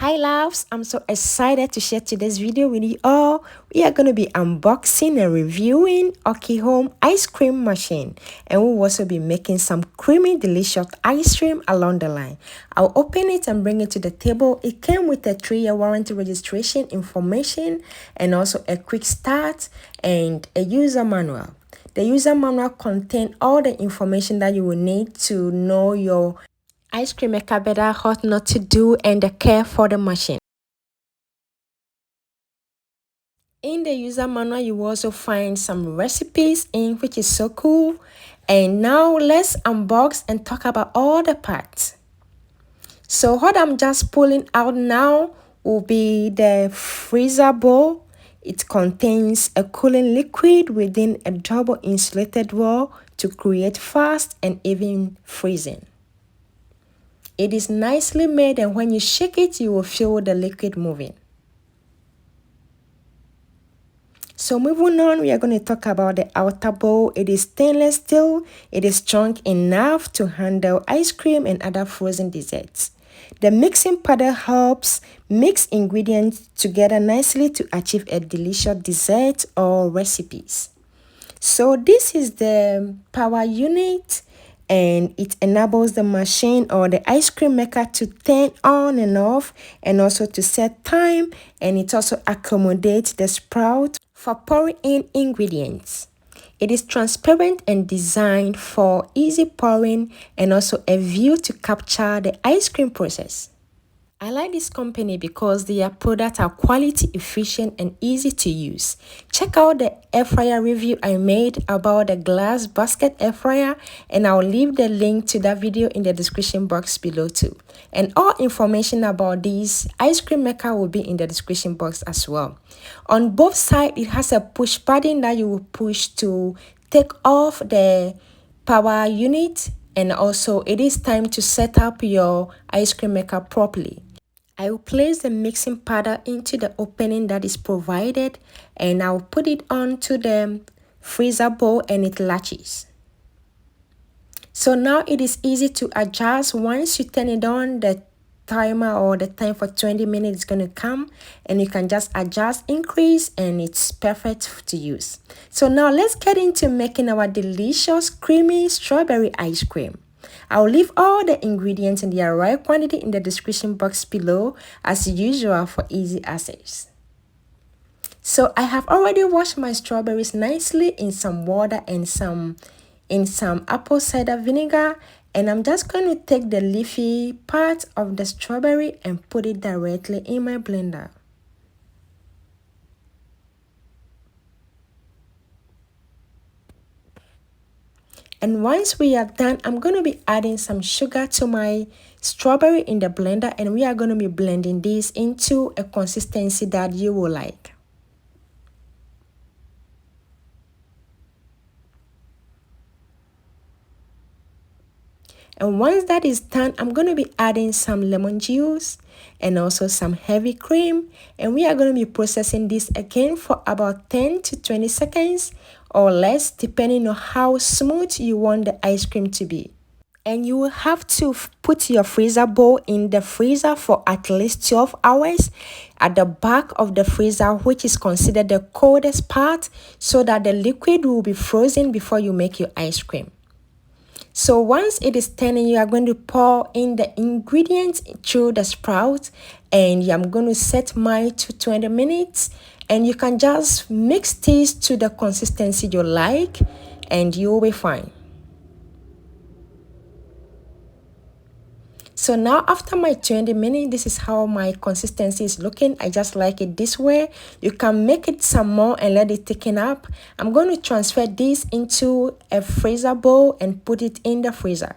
Hi loves, I'm so excited to share today's video with you all. We are going to be unboxing and reviewing AUKEY home ice cream machine, and we'll also be making some creamy delicious ice cream along the line. I'll open it and bring it to the table. It came with a 3-year warranty registration information and also a quick start and a user manual. The user manual contains all the information that you will need to know your ice cream maker better, what not to do, and the care for the machine. In the user manual, you will also find some recipes in, which is so cool. And now let's unbox and talk about all the parts. So what I'm just pulling out now will be the freezer bowl. It contains a cooling liquid within a double insulated wall to create fast and even freezing. It is nicely made, and when you shake it, you will feel the liquid moving. So moving on, we are going to talk about the outer bowl. It is stainless steel. It is strong enough to handle ice cream and other frozen desserts. The mixing paddle helps mix ingredients together nicely to achieve a delicious dessert or recipes. So this is the power unit, and it enables the machine or the ice cream maker to turn on and off, and also to set time, and it also accommodates the sprout for pouring in ingredients. It is transparent and designed for easy pouring and also a view to capture the ice cream process. I like this company because their products are quality, efficient, and easy to use. Check out the air fryer review I made about the glass basket air fryer, and I'll leave the link to that video in the description box below too. And all information about this ice cream maker will be in the description box as well. On both sides, it has a push button that you will push to take off the power unit, and also it is time to set up your ice cream maker properly. I will place the mixing powder into the opening that is provided, and I'll put it onto the freezer bowl, and it latches. So now it is easy to adjust. Once you turn it on, the timer or the time for 20 minutes is going to come, and you can just adjust, increase, and it's perfect to use. So now let's get into making our delicious creamy strawberry ice cream. I'll leave all the ingredients in their right quantity in the description box below as usual for easy access. So I have already washed my strawberries nicely in some water and some apple cider vinegar, and I'm just going to take the leafy part of the strawberry and put it directly in my blender. And once we are done, I'm going to be adding some sugar to my strawberry in the blender, and we are going to be blending this into a consistency that you will like. And once that is done, I'm going to be adding some lemon juice and also some heavy cream, and we are going to be processing this again for about 10 to 20 seconds or less, depending on how smooth you want the ice cream to be. And you will have to put your freezer bowl in the freezer for at least 12 hours at the back of the freezer, which is considered the coldest part, so that the liquid will be frozen before you make your ice cream. So once it is turning, you are going to pour in the ingredients through the sprout, and I'm going to set mine to 20 minutes, and you can just mix this to the consistency you like, and you'll be fine. So now after my 20 minutes, this is how my consistency is looking. I just like it this way. You can make it some more and let it thicken up. I'm going to transfer this into a freezer bowl and put it in the freezer.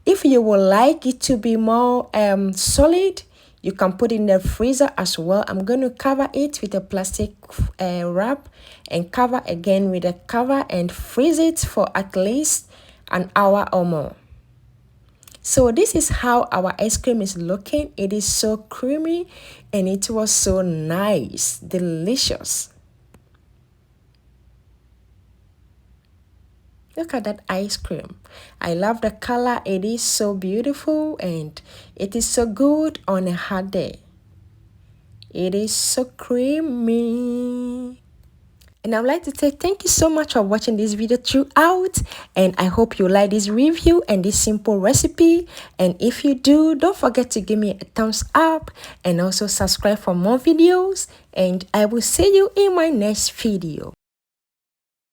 If you would like it to be more solid, you can put it in the freezer as well. I'm going to cover it with a plastic wrap and cover again with a cover and freeze it for at least an hour or more. So this is how our ice cream is looking. It is so creamy, and it was so nice, delicious. Look at that ice cream. I love the color. It is so beautiful, and it is so good on a hot day. It is so creamy. And I would like to say thank you so much for watching this video throughout, and I hope you like this review and this simple recipe. And if you do, don't forget to give me a thumbs up and also subscribe for more videos, and I will see you in my next video.